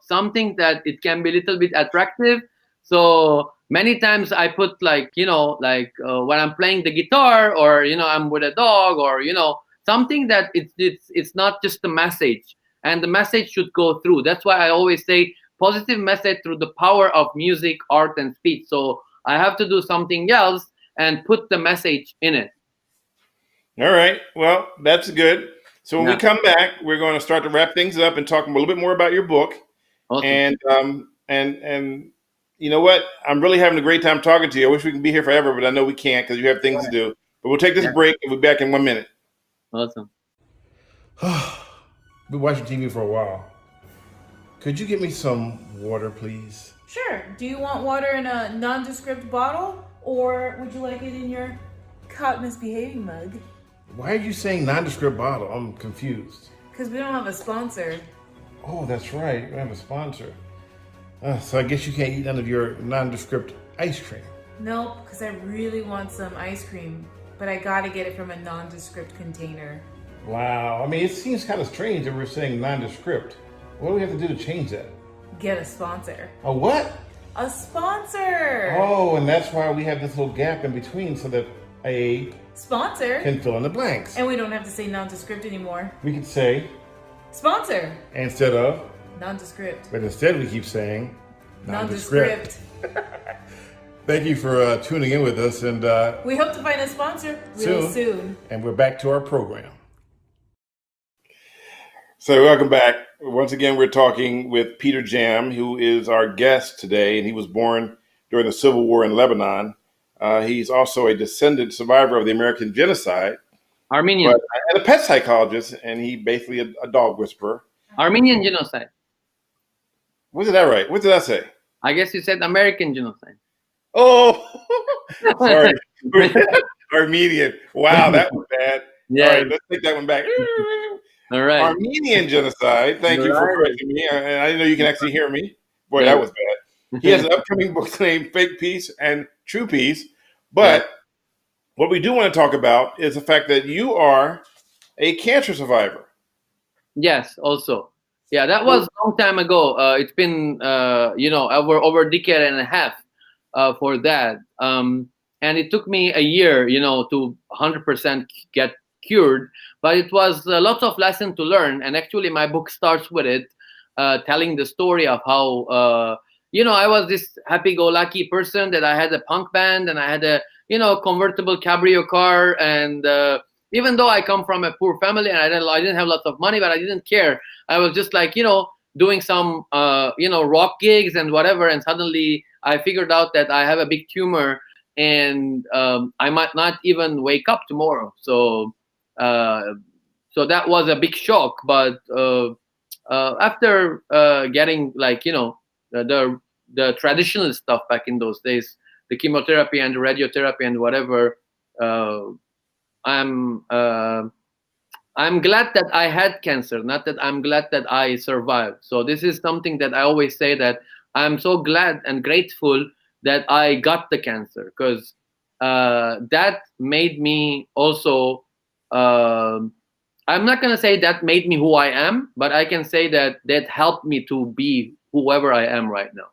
something that it can be a little bit attractive. So many times I put like, when I'm playing the guitar or, I'm with a dog or, something that it's not just a message, and the message should go through. That's why I always say positive message through the power of music, art, and speech. So I have to do something else and put the message in it. All right. Well, that's good. So when we come back, we're going to start to wrap things up and talk a little bit more about your book. Awesome. And you know what? I'm really having a great time talking to you. I wish we could be here forever, but I know we can't because you have things to do. But we'll take this break and we'll be back in 1 minute. Awesome. Been watching TV for a while. Could you get me some water, please? Sure. Do you want water in a nondescript bottle, or would you like it in your caught misbehaving mug? Why are you saying nondescript bottle? I'm confused. Because we don't have a sponsor. Oh, that's right. We have a sponsor. So I guess you can't eat none of your nondescript ice cream. Nope, because I really want some ice cream, but I gotta get it from a nondescript container. Wow. I mean, it seems kind of strange that we're saying nondescript. What do we have to do to change that? Get a sponsor. A what? A sponsor! Oh, and that's why we have this little gap in between so that a Sponsor? can fill in the blanks. And we don't have to say nondescript anymore. We could say Sponsor! instead of, Nondescript. but instead we keep saying nondescript. Nondescript. Thank you for tuning in with us, and We hope to find a sponsor real soon. And we're back to our program. So welcome back. Once again, we're talking with Peter Jam, who is our guest today, and he was born during the Civil War in Lebanon. He's also a descendant survivor of the American genocide. Armenian. And a pet psychologist, and he basically a dog whisperer. Armenian genocide. Was that right? What did I say? I guess you said American genocide. Oh, sorry. Armenian. Wow, that was bad. Yeah. All right, let's take that one back. All right. Armenian genocide. Thank you for correcting me. And I didn't know you can actually hear me. Boy, that was bad. He has an upcoming book named Fake Peace and True Peace. But what we do want to talk about is the fact that you are a cancer survivor. Yes, also. Yeah, that was a long time ago. It's been, over a decade and a half for that. And it took me a year, to 100% get cured. But it was a lot of lesson to learn. And actually, my book starts with it, telling the story of how, I was this happy-go-lucky person that I had a punk band and I had a, convertible cabrio car. And even though I come from a poor family and I didn't have lots of money, but I didn't care. I was just like, doing some, rock gigs and whatever. And suddenly I figured out that I have a big tumor and I might not even wake up tomorrow. So that was a big shock. But after getting the traditional stuff back in those days, the chemotherapy and the radiotherapy and whatever, I'm glad that I had cancer, not that I'm glad that I survived. So this is something that I always say, that I'm so glad and grateful that I got the cancer, because that made me also, I'm not going to say that made me who I am, but I can say that helped me to be whoever I am right now.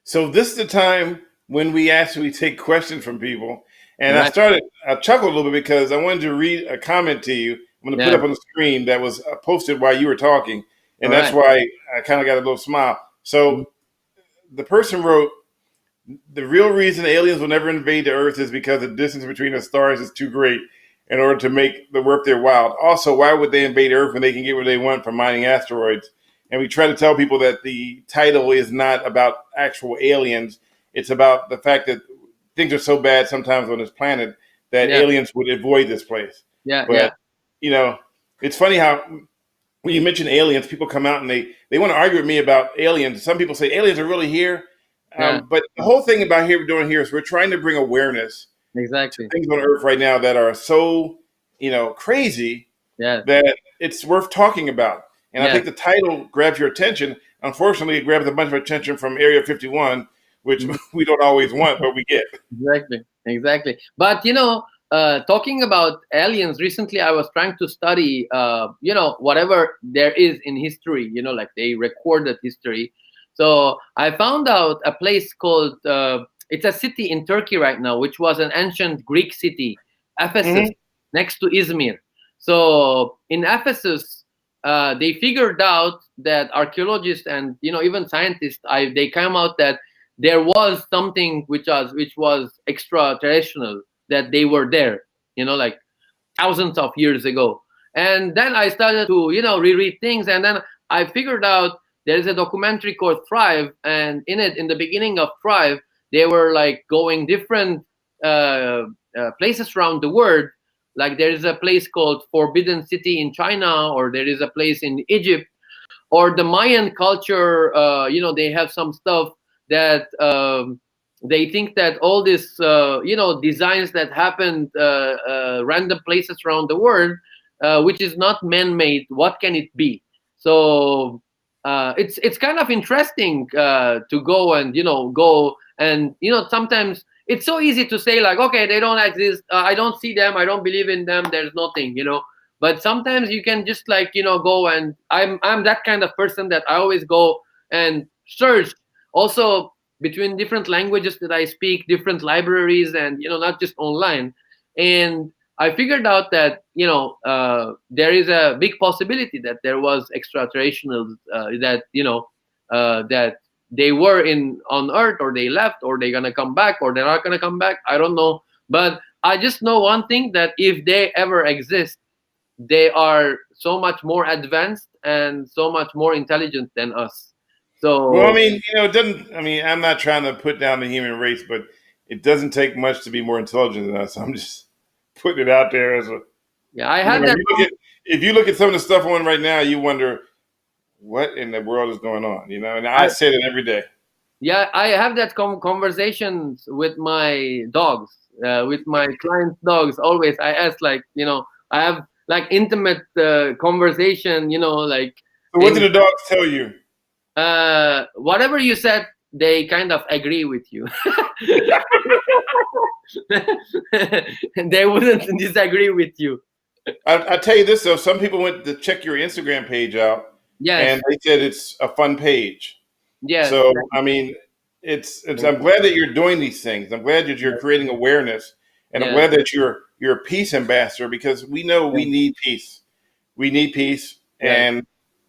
So this is the time when we actually take questions from people. And I chuckled a little bit because I wanted to read a comment to you. I'm going to put up on the screen that was posted while you were talking. And that's why I kind of got a little smile. So the person wrote, the real reason aliens will never invade the Earth is because the distance between the stars is too great in order to make the work there wild. Also, why would they invade Earth when they can get what they want from mining asteroids? And we try to tell people that the title is not about actual aliens. It's about the fact that things are so bad sometimes on this planet that aliens would avoid this place. But it's funny how when you mention aliens, people come out and they want to argue with me about aliens. Some people say aliens are really here. But the whole thing about here we're doing here is we're trying to bring awareness to things on Earth right now that are so, crazy that it's worth talking about. And I think the title grabs your attention. Unfortunately, it grabs a bunch of attention from Area 51, which we don't always want, but we get. Exactly. But, talking about aliens, recently I was trying to study, whatever there is in history, like they recorded history. So I found out a place called, it's a city in Turkey right now, which was an ancient Greek city, Ephesus, next to Izmir. So in Ephesus, they figured out that archaeologists and, even scientists, they came out that there was something which was extraterrestrial, that they were there, like thousands of years ago. And then I started to, reread things. And then I figured out there is a documentary called Thrive. And in the beginning of Thrive, they were like going different places around the world. Like there is a place called Forbidden City in China, or there is a place in Egypt, or the Mayan culture, they have some stuff that they think that all this, designs that happened random places around the world, which is not man-made, what can it be? So it's kind of interesting to go and sometimes it's so easy to say like, okay, they don't exist, I don't see them, I don't believe in them, there's nothing, but sometimes you can just like go, and I'm that kind of person that I always go and search also between different languages that I speak, different libraries, and not just online. And I figured out that there is a big possibility that there was extraterrestrials that they were on Earth, or they left, or they're gonna come back, or they're not gonna come back. I don't know, but I just know one thing, that if they ever exist, they are so much more advanced and so much more intelligent than us. So Well, I mean, it doesn't. I mean, I'm not trying to put down the human race, but it doesn't take much to be more intelligent than us. I'm just putting it out there as a. yeah, I had that. If you look at some of the stuff on right now, you wonder what in the world is going on. And I say that every day. Yeah, I have that conversations with my dogs, with my clients' dogs. Always, I ask like, I have like intimate conversation. Like. So, what did the dogs tell you? Whatever you said, they kind of agree with you. They wouldn't disagree with you. I tell you this though, some people went to check your Instagram page out, and they said it's a fun page. Yes. So I mean, it's. I'm glad that you're doing these things. I'm glad that you're creating awareness, and I'm glad that you're a peace ambassador, because we know we need peace. We need peace, and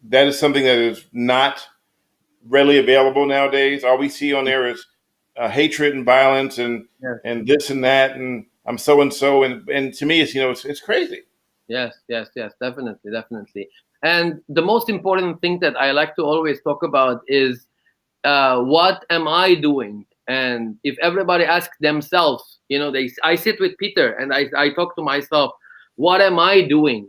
that is something that is not readily available nowadays. All we see on there is hatred and violence and this and that, and I'm so and so, and to me, it's crazy. Yes, definitely. And the most important thing that I like to always talk about is what am I doing? And if everybody asks themselves, I sit with Peter and I talk to myself, what am I doing,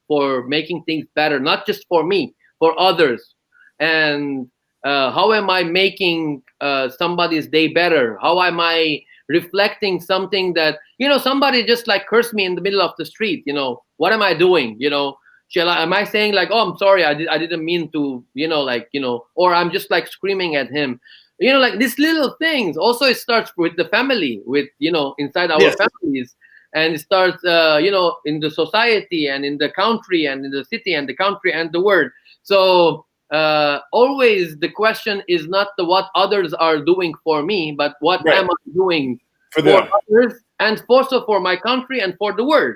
for making things better, not just for me, for others, and how am I making somebody's day better? How am I reflecting something that, somebody just like cursed me in the middle of the street, what am I doing? Am I saying like, oh, I'm sorry, I didn't mean to, or I'm just like screaming at him, like these little things. Also, it starts with the family, with, inside our families, and it starts, in the society and in the country and in the city and the country and the world. So always the question is not what others are doing for me, but what am I doing for others, and also for my country and for the world,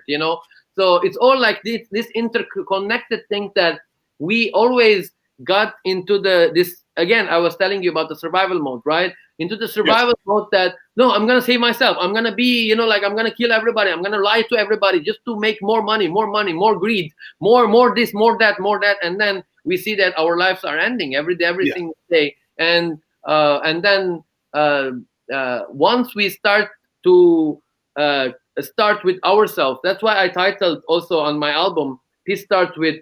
So it's all like this interconnected thing that we always got into this. Again, I was telling you about the survival mode, right? Into the survival mode that, no, I'm going to save myself. I'm going to be, I'm going to kill everybody. I'm going to lie to everybody just to make more money, more greed, more this, more that. And then we see that our lives are ending every single day. And then once we start to start with ourselves, that's why I titled also on my album, Peace starts with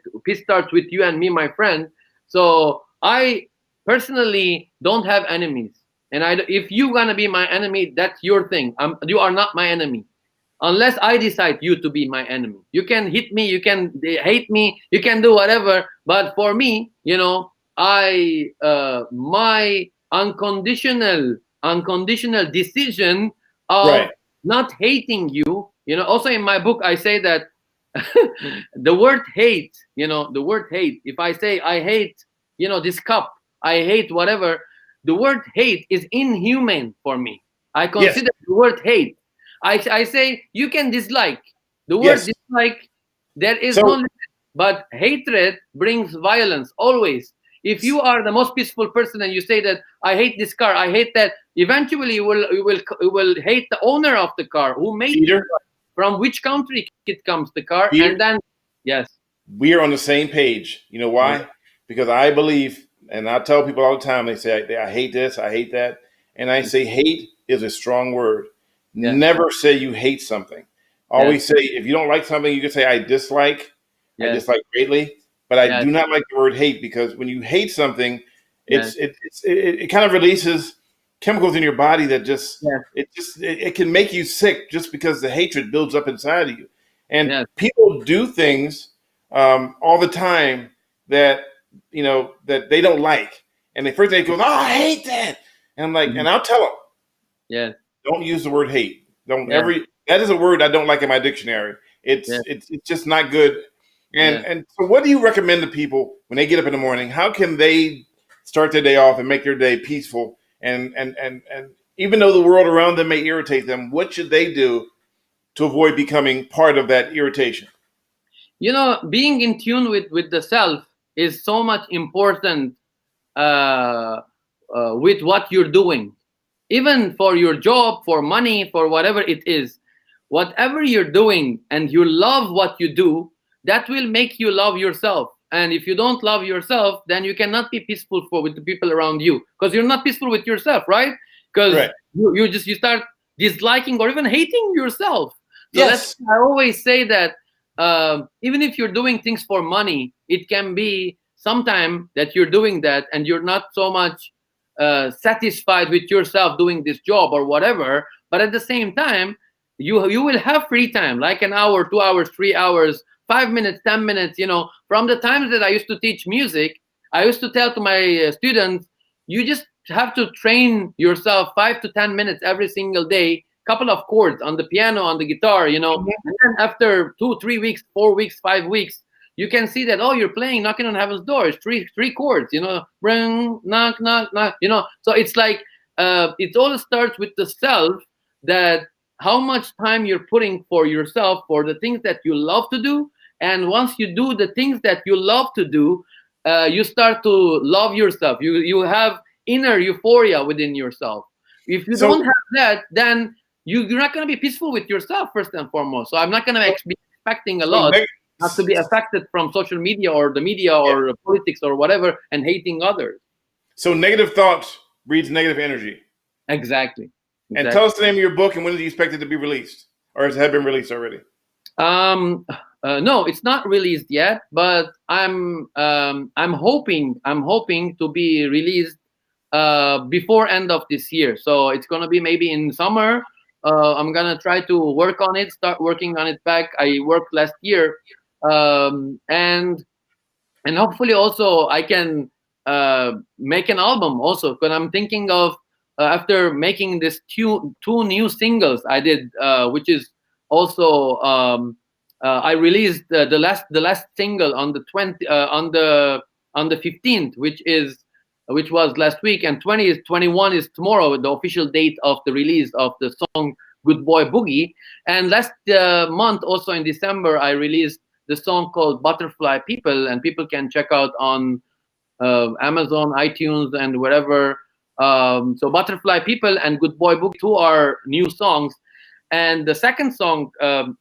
you and me, my friend. So I personally don't have enemies. And if you're going to be my enemy, that's your thing. You are not my enemy. Unless I decide you to be my enemy. You can hit me, you can hate me, you can do whatever. But for me, my unconditional decision of not hating you, also in my book, I say that the word hate, if I say I hate, this cup, I hate whatever, the word hate is inhuman for me. I consider the word hate. I say you can dislike. The word dislike, there is no limit. But hatred brings violence always. If you are the most peaceful person and you say that I hate this car, I hate that, eventually you will hate the owner of the car who made it, from which country it comes, the car, and then we are on the same page. You know why? Because I believe, and I tell people all the time, they say I hate this, I hate that, and I say hate is a strong word. Never say you hate something. Always say, if you don't like something, you can say I dislike greatly, but I do not like the word hate, because when you hate something, it kind of releases chemicals in your body that just Yes. it can make you sick just because the hatred builds up inside of you. And Yes. people do things all the time that that they don't like, and the first thing they go, "Oh, I hate that," and I'm like, and I'll tell them, Yes. don't use the word hate. Don't Yes. ever. That is a word I don't like in my dictionary. It's Yes. it's it's just not good. And Yes. and so, what do you recommend to people when they get up in the morning? How can they start their day off and make their day peaceful? And even though the world around them may irritate them, what should they do to avoid becoming part of that irritation? Being in tune with the self is so much important with what you're doing, even for your job, for money, for whatever it is. Whatever you're doing and you love what you do, that will make you love yourself. And if you don't love yourself, then you cannot be peaceful with the people around you, because you're not peaceful with yourself, right? Because Right. you start disliking or even hating yourself. So Yes. I always say that even if you're doing things for money, it can be sometime that you're doing that and you're not so much satisfied with yourself doing this job or whatever. But at the same time, you will have free time, like an hour, 2 hours, 3 hours, 5 minutes, 10 minutes. From the times that I used to teach music, I used to tell to my students, you just have to train yourself 5 to 10 minutes every single day, couple of chords on the piano, on the guitar, and then after 2, 3 weeks, 4 weeks, 5 weeks, you can see that, you're playing knocking on heaven's door. It's three chords, ring, knock, knock, knock, so it's like it all starts with the self, that how much time you're putting for yourself, for the things that you love to do. And once you do the things that you love to do, you start to love yourself. You have inner euphoria within yourself. If you don't have that, then you're not going to be peaceful with yourself, first and foremost. So I'm not going to be expecting a lot not to be affected from social media or the media or politics or whatever, and hating others. So negative thoughts breeds negative energy. Exactly. And tell us the name of your book and when do you expect it to be released, or has it have been released already? No, it's not released yet, but I'm hoping to be released before end of this year. So it's gonna be maybe in summer. I'm gonna try to work on it, start working on it back. I worked last year, and hopefully also I can make an album also, because I'm thinking of after making this two new singles I did, which is also I released the last single on the 15th, which was last week, and 21 is tomorrow, the official date of the release of the song Good Boy Boogie. And last month, also in December, I released the song called Butterfly People, and people can check out on Amazon, iTunes, and wherever. So Butterfly People and Good Boy Boogie, 2 are new songs. And the second song,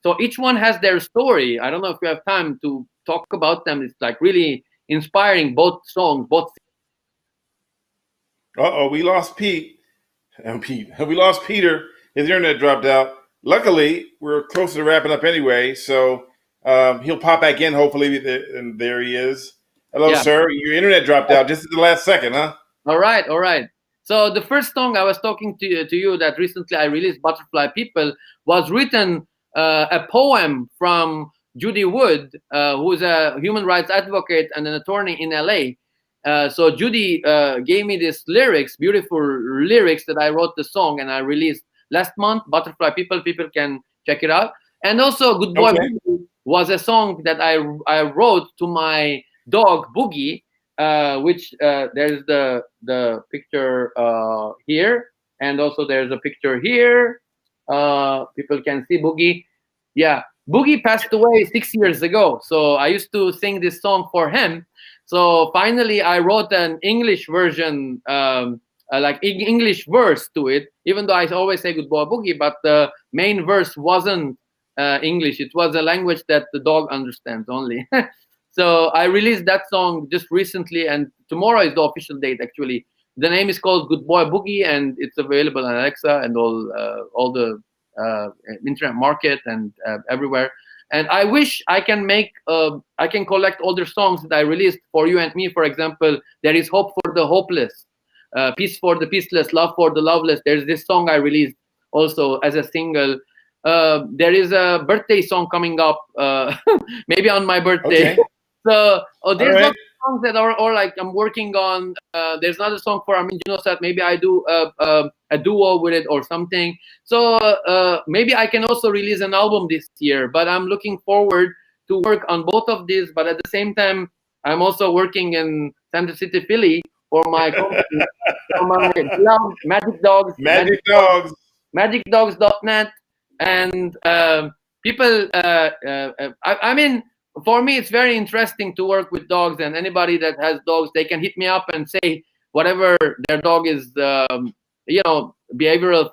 so each one has their story. I don't know if we have time to talk about them. It's like really inspiring, both songs, both. We lost Pete. We lost Peter. His internet dropped out. Luckily, we're close to wrapping up anyway, so he'll pop back in, hopefully, and there he is. Hello, sir. Your internet dropped out just at the last second, huh? All right. So the first song I was talking to you that recently I released, Butterfly People, was written a poem from Judy Wood, who is a human rights advocate and an attorney in LA. So Judy gave me these lyrics, beautiful lyrics that I wrote the song and I released last month. Butterfly People, people can check it out. And also Good Boy Boogie was a song that I wrote to my dog Boogie, which there's the picture here, and also there's a picture here. People can see Boogie. Yeah, Boogie passed away 6 years ago, so I used to sing this song for him. So finally, I wrote an English version, like English verse to it, even though I always say Good Boy Boogie, but the main verse wasn't English. It was a language that the dog understands only. So I released that song just recently, and tomorrow is the official date, actually. The name is called Good Boy Boogie, and it's available on Alexa and all the internet market and everywhere. And I wish I can collect all the songs that I released for you and me. For example, There Is Hope for the Hopeless. Peace for the Peaceless, Love for the Loveless. There's this song I released also as a single. There is a birthday song coming up, maybe on my birthday. Okay. So there's right. lots of songs that are like I'm working on. There's another song for Armin Genocide. Maybe I do a duo with it or something. So maybe I can also release an album this year. But I'm looking forward to work on both of these. But at the same time, I'm also working in Santa City, Philly for my company, for my beloved Magic Dogs. Magic Dogs. MagicDogs.net. And people, I mean, for me, it's very interesting to work with dogs, and anybody that has dogs, they can hit me up and say whatever their dog is, behavioral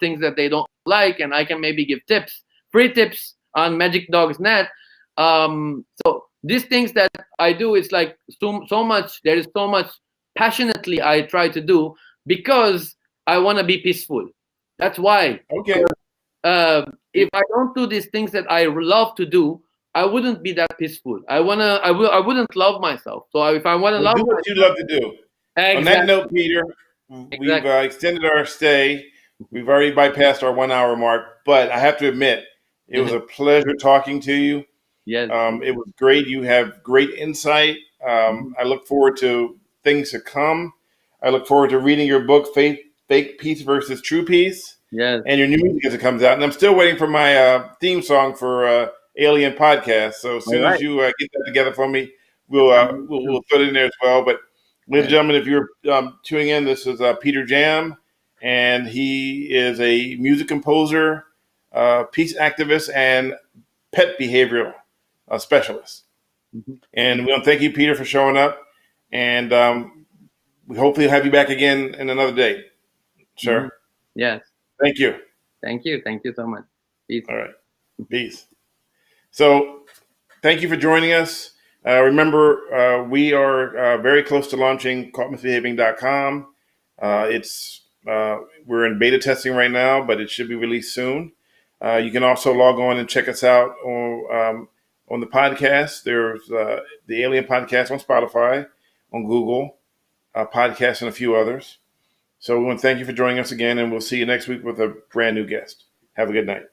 things that they don't like, and I can maybe give tips, free tips on Magic Dogs Net. So these things that I do, it's like so much. There is so much passionately I try to do because I want to be peaceful. That's why. Okay. If I don't do these things that I love to do, I wouldn't be that peaceful. I wouldn't love myself. So if I want to love do what you love to do. exactly. On that note, Peter, we've extended our stay. We've already bypassed our 1 hour mark, but I have to admit, it was a pleasure talking to you. Yes. It was great. You have great insight. I look forward to things to come. I look forward to reading your book, Fake Peace versus True Peace. Yes. And your new music as it comes out. And I'm still waiting for my theme song for Alien Podcast. So as soon as you get that together for me, we'll put it in there as well. But ladies and gentlemen, if you're tuning in, this is Peter Jam, and he is a music composer, peace activist, and pet behavioral specialist. And we want to thank you, Peter, for showing up. And we hopefully have you back again in another day. Sure. Yes. Thank you. Thank you. Thank you so much. Peace. All right. Peace. So thank you for joining us. Remember, we are very close to launching caughtmisbehaving.com. We're in beta testing right now, but it should be released soon. You can also log on and check us out on the podcast. There's the Alien Podcast on Spotify, on Google Podcasts, and a few others. So we want to thank you for joining us again, and we'll see you next week with a brand new guest. Have a good night.